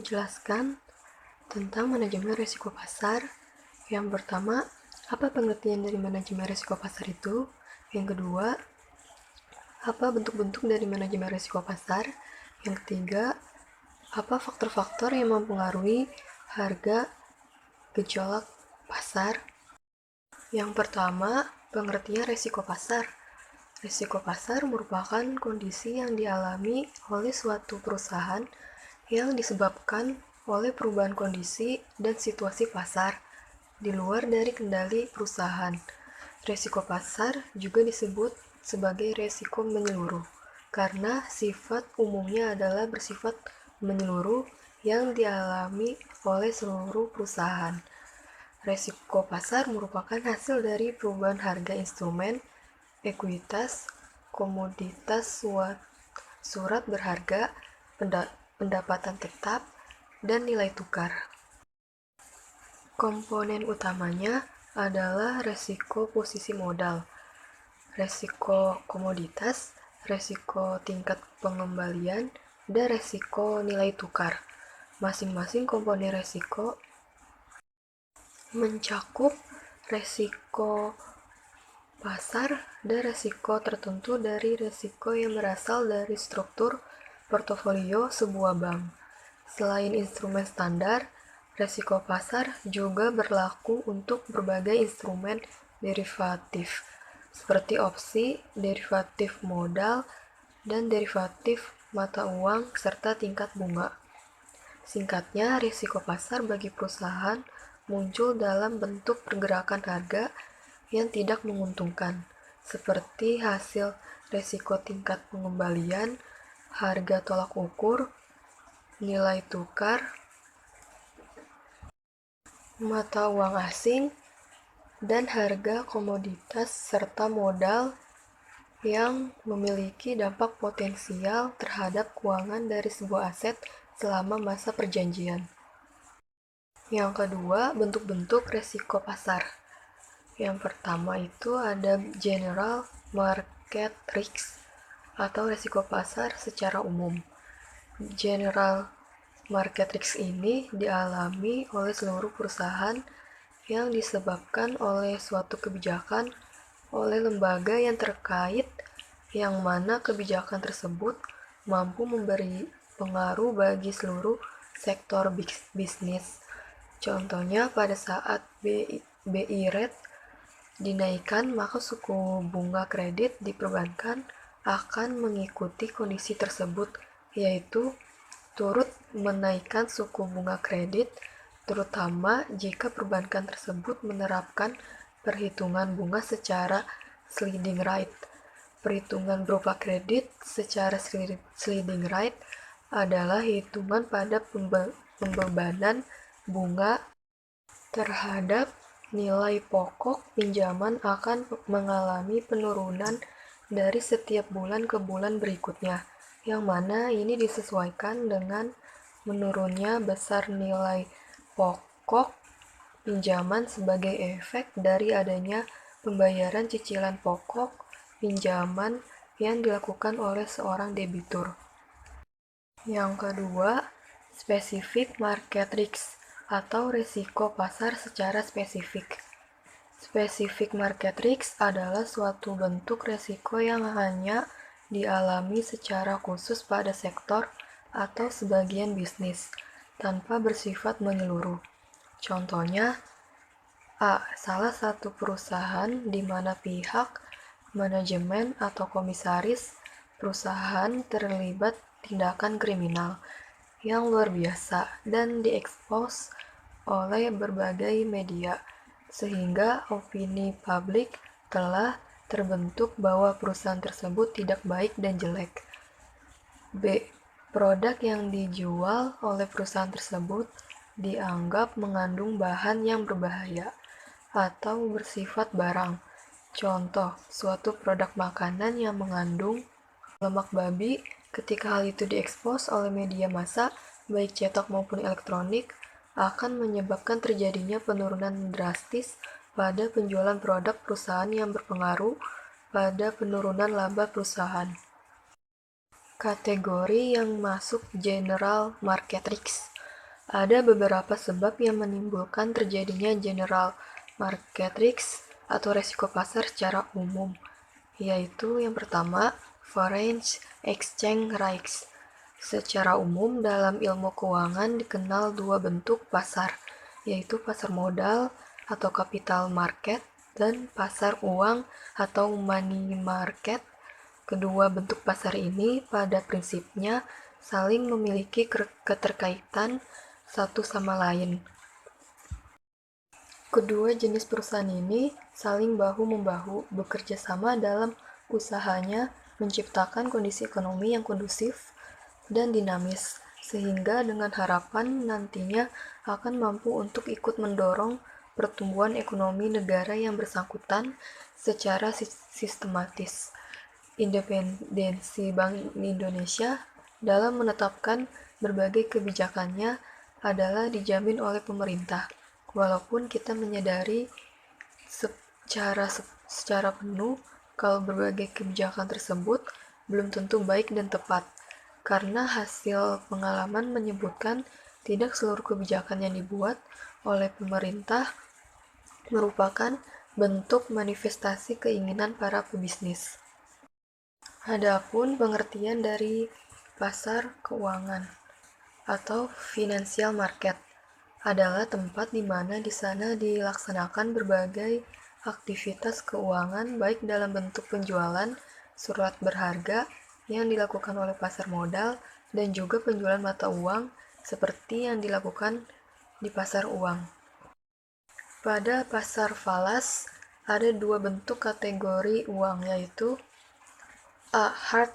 menjelaskan tentang manajemen risiko pasar. Yang pertama, apa pengertian dari manajemen risiko pasar itu? Yang kedua, apa bentuk-bentuk dari manajemen risiko pasar? Yang ketiga, apa faktor-faktor yang mempengaruhi harga gejolak pasar? Yang pertama, pengertian risiko pasar. Risiko pasar merupakan kondisi yang dialami oleh suatu perusahaan yang disebabkan oleh perubahan kondisi dan situasi pasar di luar dari kendali perusahaan. Risiko pasar juga disebut sebagai risiko menyeluruh karena sifat umumnya adalah bersifat menyeluruh yang dialami oleh seluruh perusahaan. Risiko pasar merupakan hasil dari perubahan harga instrumen, ekuitas, komoditas, surat berharga, pendapatan tetap, dan nilai tukar. Komponen utamanya adalah risiko posisi modal, risiko komoditas, risiko tingkat pengembalian, dan risiko nilai tukar. Masing-masing komponen risiko mencakup risiko pasar dan risiko tertentu dari risiko yang berasal dari struktur portofolio sebuah bank. Selain instrumen standar, risiko pasar juga berlaku untuk berbagai instrumen derivatif, seperti opsi, derivatif modal, dan derivatif mata uang, serta tingkat bunga. Singkatnya, risiko pasar bagi perusahaan muncul dalam bentuk pergerakan harga yang tidak menguntungkan, seperti hasil risiko tingkat pengembalian, harga tolak ukur, nilai tukar, mata uang asing, dan harga komoditas serta modal yang memiliki dampak potensial terhadap keuangan dari sebuah aset selama masa perjanjian. Yang kedua, bentuk-bentuk risiko pasar. Yang pertama itu ada general market risk atau risiko pasar secara umum. General market risk ini dialami oleh seluruh perusahaan yang disebabkan oleh suatu kebijakan oleh lembaga yang terkait, yang mana kebijakan tersebut mampu memberi pengaruh bagi seluruh sektor bisnis. Contohnya, pada saat BI rate dinaikkan, maka suku bunga kredit di perbankan akan mengikuti kondisi tersebut, yaitu turut menaikkan suku bunga kredit, terutama jika perbankan tersebut menerapkan perhitungan bunga secara sliding rate. Perhitungan berupa kredit secara sliding rate adalah hitungan pada pembebanan bunga terhadap nilai pokok pinjaman akan mengalami penurunan dari setiap bulan ke bulan berikutnya, yang mana ini disesuaikan dengan menurunnya besar nilai pokok pinjaman sebagai efek dari adanya pembayaran cicilan pokok pinjaman yang dilakukan oleh seorang debitur. Yang kedua, specific market risk atau risiko pasar secara spesifik. Specific market risk adalah suatu bentuk risiko yang hanya dialami secara khusus pada sektor atau sebagian bisnis, tanpa bersifat menyeluruh. Contohnya, salah satu perusahaan di mana pihak manajemen atau komisaris perusahaan terlibat tindakan kriminal yang luar biasa dan diekspos oleh berbagai media, sehingga opini publik telah terbentuk bahwa perusahaan tersebut tidak baik dan jelek. B. Produk yang dijual oleh perusahaan tersebut dianggap mengandung bahan yang berbahaya atau bersifat barang. Contoh, suatu produk makanan yang mengandung lemak babi. Ketika hal itu diekspos oleh media massa, baik cetak maupun elektronik, akan menyebabkan terjadinya penurunan drastis pada penjualan produk perusahaan yang berpengaruh pada penurunan laba perusahaan. Kategori yang masuk general market risk Ada beberapa sebab yang menimbulkan terjadinya general market risk atau resiko pasar secara umum, yaitu yang pertama, foreign exchange risk. Secara umum, dalam ilmu keuangan dikenal dua bentuk pasar, yaitu pasar modal atau capital market dan pasar uang atau money market. Kedua bentuk pasar ini pada prinsipnya saling memiliki keterkaitan satu sama lain. Kedua jenis perusahaan ini saling bahu-membahu bekerja sama dalam usahanya menciptakan kondisi ekonomi yang kondusif dan dinamis, sehingga dengan harapan nantinya akan mampu untuk ikut mendorong pertumbuhan ekonomi negara yang bersangkutan secara sistematis. Independensi Bank Indonesia dalam menetapkan berbagai kebijakannya adalah dijamin oleh pemerintah, walaupun kita menyadari secara penuh kalau berbagai kebijakan tersebut belum tentu baik dan tepat, karena hasil pengalaman menyebutkan tidak seluruh kebijakan yang dibuat oleh pemerintah merupakan bentuk manifestasi keinginan para pebisnis. Adapun pengertian dari pasar keuangan atau financial market adalah tempat di mana di sana dilaksanakan berbagai aktivitas keuangan baik dalam bentuk penjualan surat berharga yang dilakukan oleh pasar modal dan juga penjualan mata uang seperti yang dilakukan di pasar uang. Pada pasar falas ada dua bentuk kategori uang, yaitu A. Hard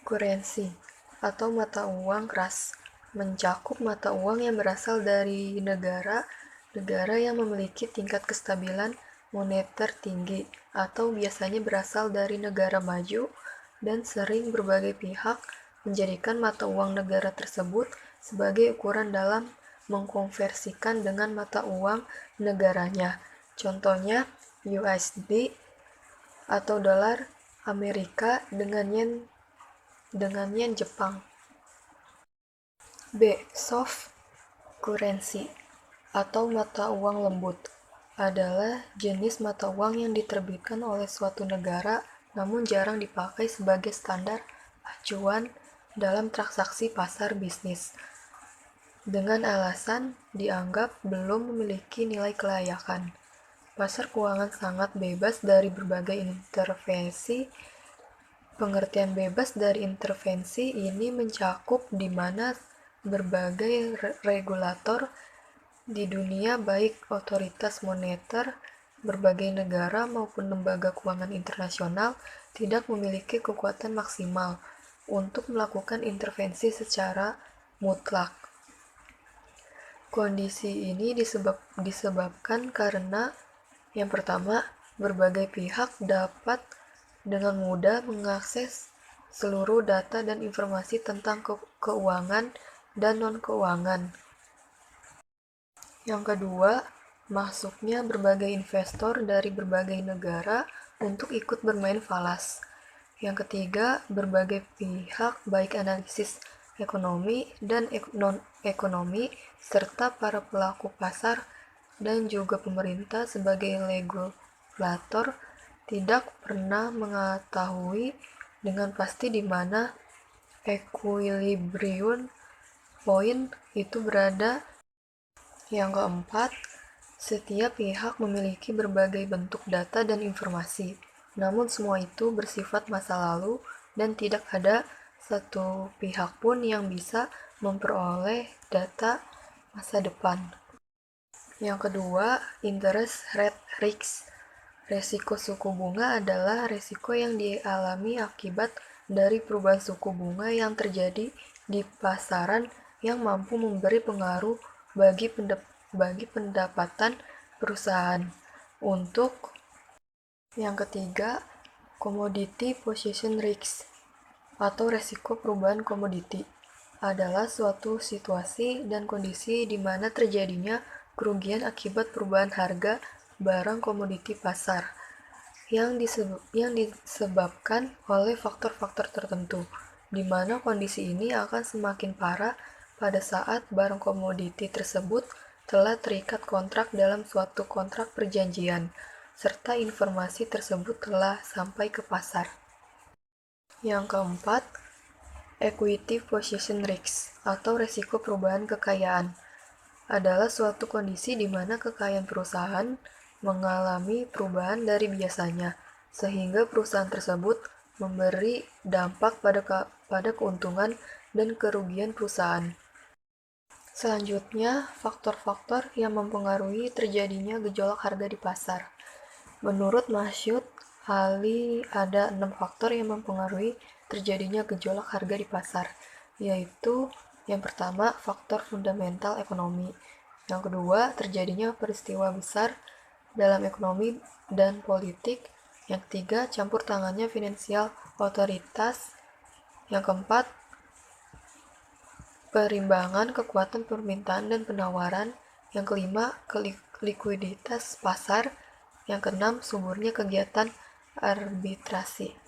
currency atau mata uang keras, mencakup mata uang yang berasal dari negara yang memiliki tingkat kestabilan moneter tinggi atau biasanya berasal dari negara maju dan sering berbagai pihak menjadikan mata uang negara tersebut sebagai ukuran dalam mengkonversikan dengan mata uang negaranya. Contohnya USD atau dolar Amerika dengan yen Jepang. B. Soft currency atau mata uang lembut adalah jenis mata uang yang diterbitkan oleh suatu negara namun jarang dipakai sebagai standar acuan dalam transaksi pasar bisnis, dengan alasan dianggap belum memiliki nilai kelayakan. Pasar keuangan sangat bebas dari berbagai intervensi. Pengertian bebas dari intervensi ini mencakup di mana berbagai regulator di dunia, baik otoritas moneter, berbagai negara maupun lembaga keuangan internasional, tidak memiliki kekuatan maksimal untuk melakukan intervensi secara mutlak. Kondisi ini disebabkan karena yang pertama, berbagai pihak dapat dengan mudah mengakses seluruh data dan informasi tentang keuangan dan non-keuangan. Yang kedua, masuknya berbagai investor dari berbagai negara untuk ikut bermain falas. Yang ketiga, berbagai pihak baik analisis ekonomi dan non-ekonomi serta para pelaku pasar dan juga pemerintah sebagai regulator tidak pernah mengetahui dengan pasti di mana equilibrium point itu berada. Yang keempat, setiap pihak memiliki berbagai bentuk data dan informasi, namun semua itu bersifat masa lalu dan tidak ada satu pihak pun yang bisa memperoleh data masa depan. Yang kedua, interest rate risk. Resiko suku bunga adalah resiko yang dialami akibat dari perubahan suku bunga yang terjadi di pasaran yang mampu memberi pengaruh bagi pendapatan perusahaan. Untuk yang ketiga, commodity position risk atau resiko perubahan komoditi adalah suatu situasi dan kondisi di mana terjadinya kerugian akibat perubahan harga barang komoditi pasar yang disebabkan oleh faktor-faktor tertentu, di mana kondisi ini akan semakin parah pada saat barang komoditi tersebut telah terikat kontrak dalam suatu kontrak perjanjian, serta informasi tersebut telah sampai ke pasar. Yang keempat, equity position risk atau resiko perubahan kekayaan adalah suatu kondisi di mana kekayaan perusahaan mengalami perubahan dari biasanya, sehingga perusahaan tersebut memberi dampak pada keuntungan dan kerugian perusahaan. Selanjutnya, faktor-faktor yang mempengaruhi terjadinya gejolak harga di pasar. Menurut Masyud Ali, ada 6 faktor yang mempengaruhi terjadinya gejolak harga di pasar, yaitu yang pertama, faktor fundamental ekonomi. Yang kedua, terjadinya peristiwa besar dalam ekonomi dan politik. Yang ketiga, campur tangannya finansial otoritas. Yang keempat, perimbangan kekuatan permintaan dan penawaran. Yang kelima, likuiditas pasar. Yang keenam, suburnya kegiatan arbitrasi.